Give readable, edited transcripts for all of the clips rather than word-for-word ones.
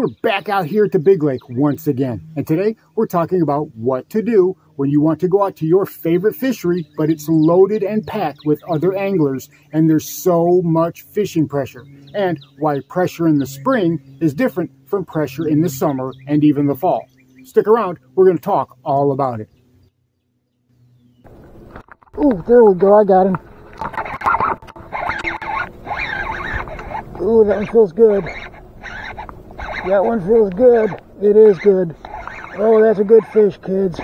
We're back out here at the Big Lake once again, and today we're talking about what to do when you want to go out to your favorite fishery, but it's loaded and packed with other anglers, and there's so much fishing pressure, and why pressure in the spring is different from pressure in the summer and even the fall. Stick around, we're going to talk all about it. Oh, there we go, I got him. Ooh, that one feels good. That one feels good. It is good. Oh, that's a good fish, kids.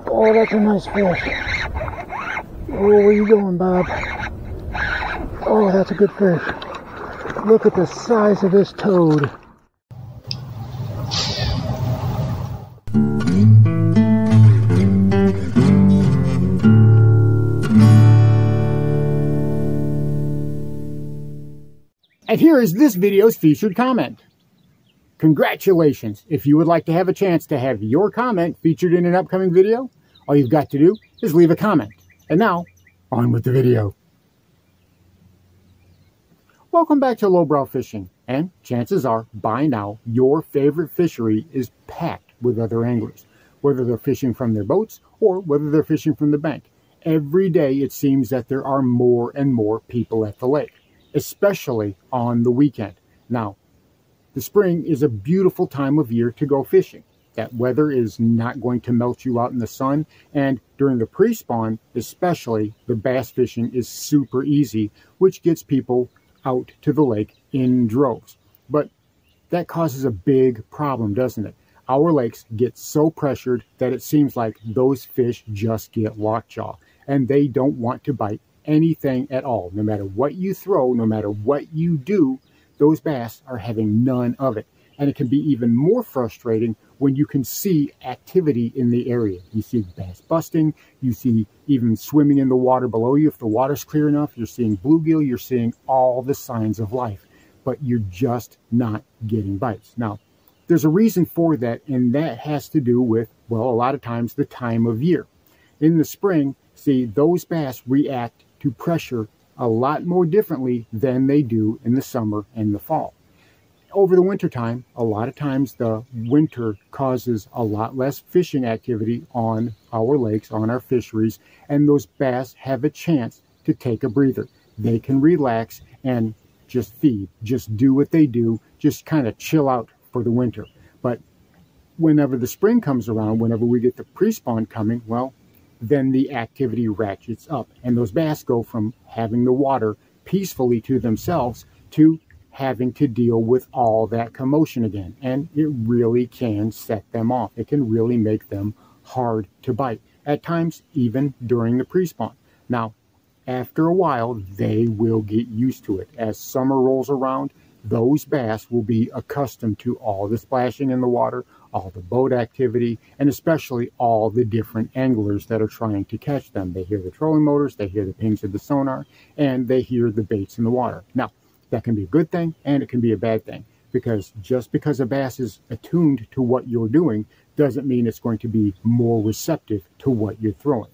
Oh, that's a nice fish. Oh, where you going, Bob? Oh, that's a good fish. Look at the size of this toad. And here is this video's featured comment. Congratulations! If you would like to have a chance to have your comment featured in an upcoming video, all you've got to do is leave a comment. And now, on with the video. Welcome back to Lowbrow Fishing, and chances are, by now, your favorite fishery is packed with other anglers, whether they're fishing from their boats or whether they're fishing from the bank. Every day it seems that there are more and more people at the lake, especially on the weekend. Now, the spring is a beautiful time of year to go fishing. That weather is not going to melt you out in the sun, and during the pre-spawn, especially, the bass fishing is super easy, which gets people out to the lake in droves. But that causes a big problem, doesn't it? Our lakes get so pressured that it seems like those fish just get lockjaw, and they don't want to bite anything at all. No matter what you throw, no matter what you do, those bass are having none of it. And it can be even more frustrating when you can see activity in the area. You see bass busting, you see even swimming in the water below you. If the water's clear enough, you're seeing bluegill, you're seeing all the signs of life, but you're just not getting bites. Now, there's a reason for that, and that has to do with, well, a lot of times the time of year. In the spring, see, those bass react to pressure a lot more differently than they do in the summer and the fall. Over the winter time, a lot of times the winter causes a lot less fishing activity on our lakes, on our fisheries, and those bass have a chance to take a breather. They can relax and just feed, just do what they do, just kind of chill out for the winter. But whenever the spring comes around, whenever we get the pre-spawn coming, well, then the activity ratchets up, and those bass go from having the water peacefully to themselves to having to deal with all that commotion again. And it really can set them off. It can really make them hard to bite, at times even during the pre-spawn. Now, after a while, they will get used to it. As summer rolls around, those bass will be accustomed to all the splashing in the water, all the boat activity, and especially all the different anglers that are trying to catch them. They hear the trolling motors, they hear the pings of the sonar, and they hear the baits in the water. Now, that can be a good thing, and it can be a bad thing, because just because a bass is attuned to what you're doing doesn't mean it's going to be more receptive to what you're throwing.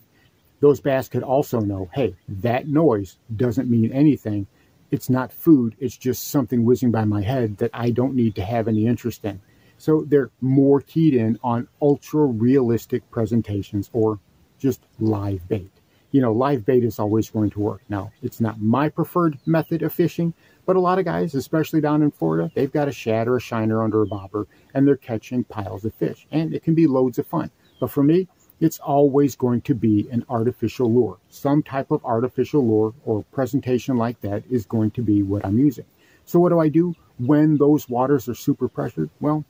Those bass could also know, hey, that noise doesn't mean anything. It's not food, it's just something whizzing by my head that I don't need to have any interest in. So they're more keyed in on ultra-realistic presentations or just live bait. You know, live bait is always going to work. Now, it's not my preferred method of fishing, but a lot of guys, especially down in Florida, they've got a shad or a shiner under a bobber, and they're catching piles of fish, and it can be loads of fun. But for me, it's always going to be an artificial lure. Some type of artificial lure or presentation like that is going to be what I'm using. So what do I do when those waters are super pressured? Well,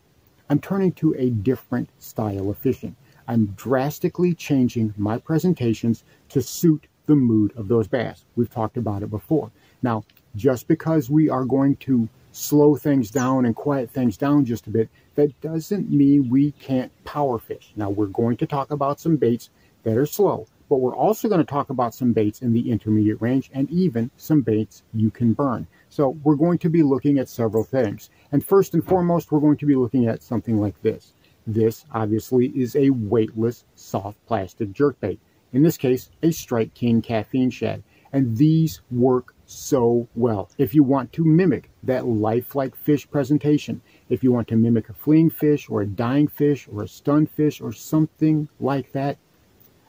I'm turning to a different style of fishing. I'm drastically changing my presentations to suit the mood of those bass. We've talked about it before. Now, just because we are going to slow things down and quiet things down just a bit, that doesn't mean we can't power fish. Now, we're going to talk about some baits that are slow, but we're also going to talk about some baits in the intermediate range and even some baits you can burn. So we're going to be looking at several things. And first and foremost, we're going to be looking at something like this. This obviously is a weightless, soft plastic jerkbait. In this case, a Strike King caffeine shad. And these work so well. If you want to mimic that lifelike fish presentation, if you want to mimic a fleeing fish or a dying fish or a stunned fish or something like that,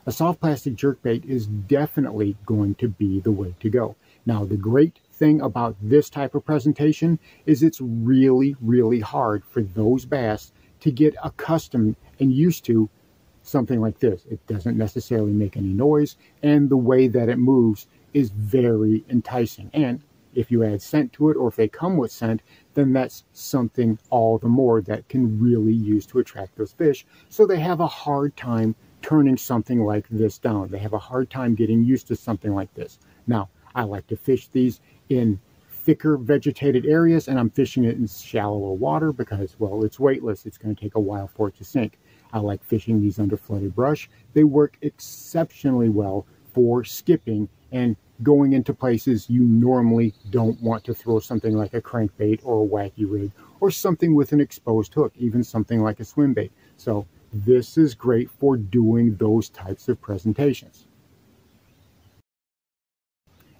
a soft plastic jerkbait is definitely going to be the way to go. Now, the great thing about this type of presentation is it's really, really hard for those bass to get accustomed and used to something like this. It doesn't necessarily make any noise, and the way that it moves is very enticing. And if you add scent to it, or if they come with scent, then that's something all the more that can really use to attract those fish. So they have a hard time turning something like this down. They have a hard time getting used to something like this. Now, I like to fish these in thicker vegetated areas, and I'm fishing it in shallower water because, well, it's weightless. It's going to take a while for it to sink. I like fishing these under flooded brush. They work exceptionally well for skipping and going into places you normally don't want to throw something like a crankbait or a wacky rig or something with an exposed hook, even something like a swim bait. So this is great for doing those types of presentations.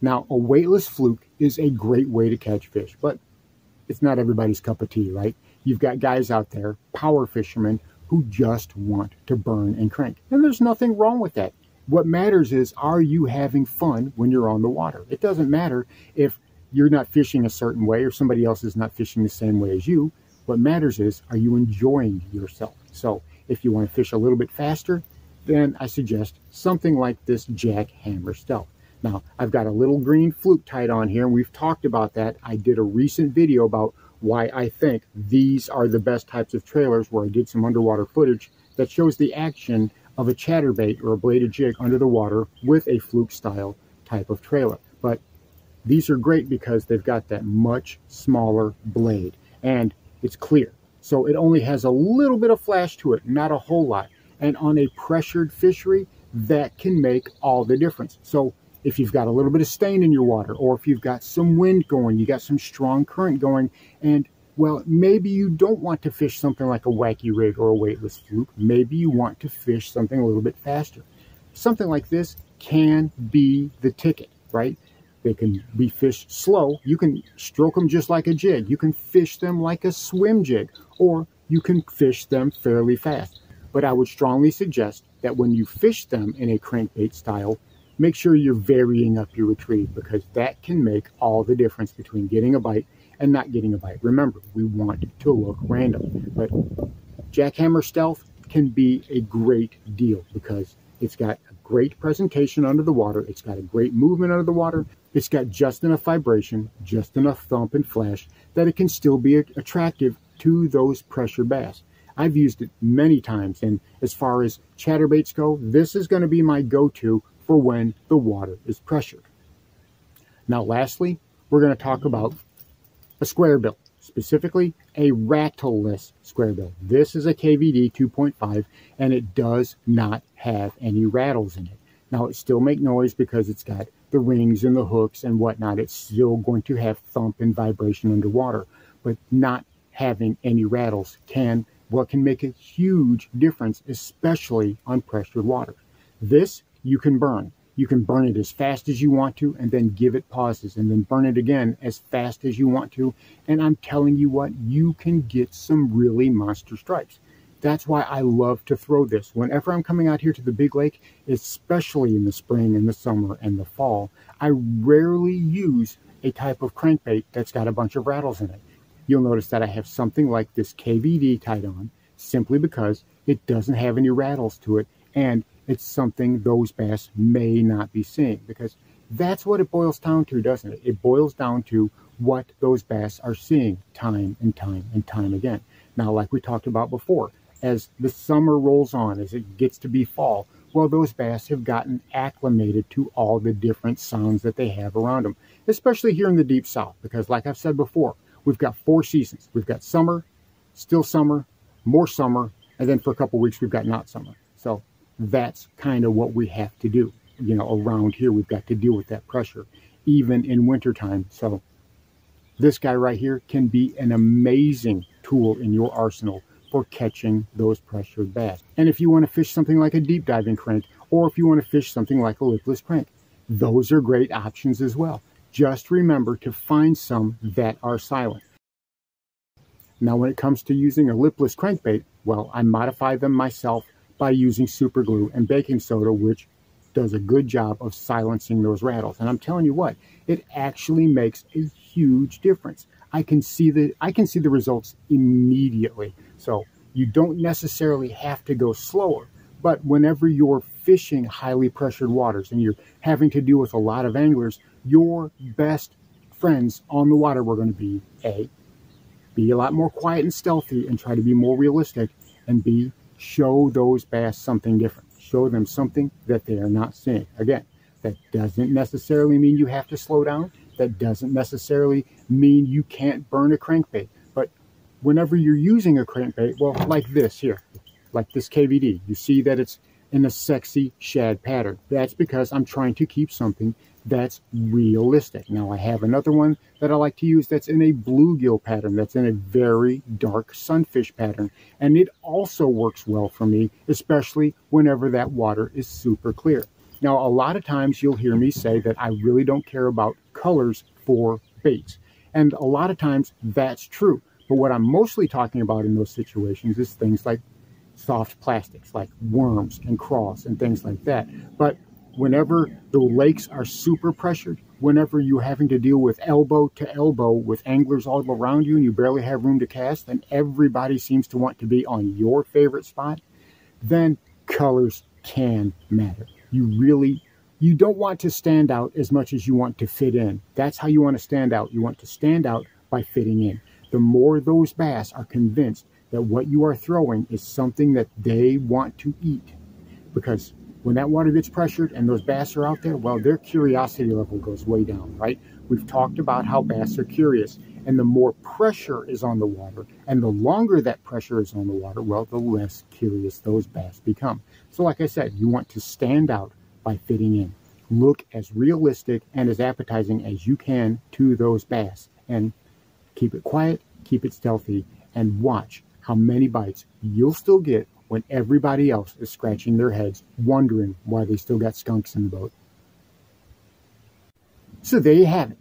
Now, a weightless fluke is a great way to catch fish, but it's not everybody's cup of tea, right? You've got guys out there, power fishermen, who just want to burn and crank. And there's nothing wrong with that. What matters is, are you having fun when you're on the water? It doesn't matter if you're not fishing a certain way or somebody else is not fishing the same way as you. What matters is, are you enjoying yourself? So if you want to fish a little bit faster, then I suggest something like this Jack Hammer Stealth. Now, I've got a little green fluke tied on here, and we've talked about that. I did a recent video about why I think these are the best types of trailers, where I did some underwater footage that shows the action of a chatterbait or a bladed jig under the water with a fluke style type of trailer. But these are great because they've got that much smaller blade and it's clear. So it only has a little bit of flash to it, not a whole lot. And on a pressured fishery, that can make all the difference. So if you've got a little bit of stain in your water, or if you've got some wind going, you got some strong current going, and well, maybe you don't want to fish something like a wacky rig or a weightless fluke. Maybe you want to fish something a little bit faster. Something like this can be the ticket, right? They can be fished slow. You can stroke them just like a jig. You can fish them like a swim jig, or you can fish them fairly fast. But I would strongly suggest that when you fish them in a crankbait style, make sure you're varying up your retrieve, because that can make all the difference between getting a bite and not getting a bite. Remember, we want it to look random, but Jack Hammer Stealth can be a great deal because it's got a great presentation under the water. It's got a great movement under the water. It's got just enough vibration, just enough thump and flash that it can still be attractive to those pressure bass. I've used it many times, and as far as chatterbaits go, this is going to be my go-to for when the water is pressured. Now, lastly, we're going to talk about a square bill, specifically a rattleless square bill. This is a KVD 2.5, and it does not have any rattles in it. Now, it still makes noise because it's got the rings and the hooks and whatnot. It's still going to have thump and vibration underwater, but not having any rattles can make a huge difference, especially on pressured water. This you can burn. You can burn it as fast as you want to, and then give it pauses, and then burn it again as fast as you want to. And I'm telling you what, you can get some really monster stripes. That's why I love to throw this. Whenever I'm coming out here to the big lake, especially in the spring and the summer and the fall, I rarely use a type of crankbait that's got a bunch of rattles in it. You'll notice that I have something like this KVD tied on, simply because it doesn't have any rattles to it, and it's something those bass may not be seeing, because that's what it boils down to, doesn't it? It boils down to what those bass are seeing time and time and time again. Now, like we talked about before, as the summer rolls on, as it gets to be fall, well, those bass have gotten acclimated to all the different sounds that they have around them, especially here in the deep south, because like I've said before, we've got 4 seasons. We've got summer, still summer, more summer, and then for a couple weeks we've got not summer. So that's kind of what we have to do. You know, around here, we've got to deal with that pressure, even in wintertime. So this guy right here can be an amazing tool in your arsenal for catching those pressured bass. And if you want to fish something like a deep diving crank, or if you want to fish something like a lipless crank, those are great options as well. just remember to find some that are silent. Now, when it comes to using a lipless crankbait, well, I modify them myself by using super glue and baking soda, which does a good job of silencing those rattles. And I'm telling you what, it actually makes a huge difference. I can see the results immediately. So you don't necessarily have to go slower, but whenever you're fishing highly pressured waters and you're having to deal with a lot of anglers, your best friends on the water were going to be be a lot more quiet and stealthy and try to be more realistic, and B, show those bass something different. Show them something that they are not seeing. Again, that doesn't necessarily mean you have to slow down. That doesn't necessarily mean you can't burn a crankbait. But whenever you're using a crankbait, well, like this here, like this KVD, you see that it's in a sexy shad pattern. That's because I'm trying to keep something that's realistic. Now, I have another one that I like to use that's in a bluegill pattern, that's in a very dark sunfish pattern, and it also works well for me, especially whenever that water is super clear. Now, a lot of times you'll hear me say that I really don't care about colors for baits, and a lot of times that's true. But what I'm mostly talking about in those situations is things like soft plastics, like worms and crawls and things like that. But whenever the lakes are super pressured, whenever you're having to deal with elbow to elbow with anglers all around you and you barely have room to cast and everybody seems to want to be on your favorite spot, then colors can matter. You don't want to stand out as much as you want to fit in. That's how you want to stand out. You want to stand out by fitting in. The more those bass are convinced that what you are throwing is something that they want to eat, because when that water gets pressured and those bass are out there, well, their curiosity level goes way down, right? We've talked about how bass are curious, and the more pressure is on the water and the longer that pressure is on the water, well, the less curious those bass become. So like I said, you want to stand out by fitting in. Look as realistic and as appetizing as you can to those bass, and keep it quiet, keep it stealthy, and watch how many bites you'll still get when everybody else is scratching their heads, wondering why they still got skunks in the boat. So there you have it.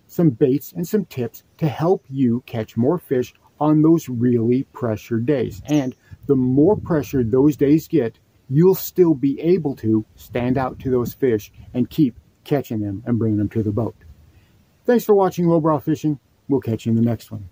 Some baits and some tips to help you catch more fish on those really pressured days. And the more pressured those days get, you'll still be able to stand out to those fish and keep catching them and bringing them to the boat. Thanks for watching Lowbrow Fishing. We'll catch you in the next one.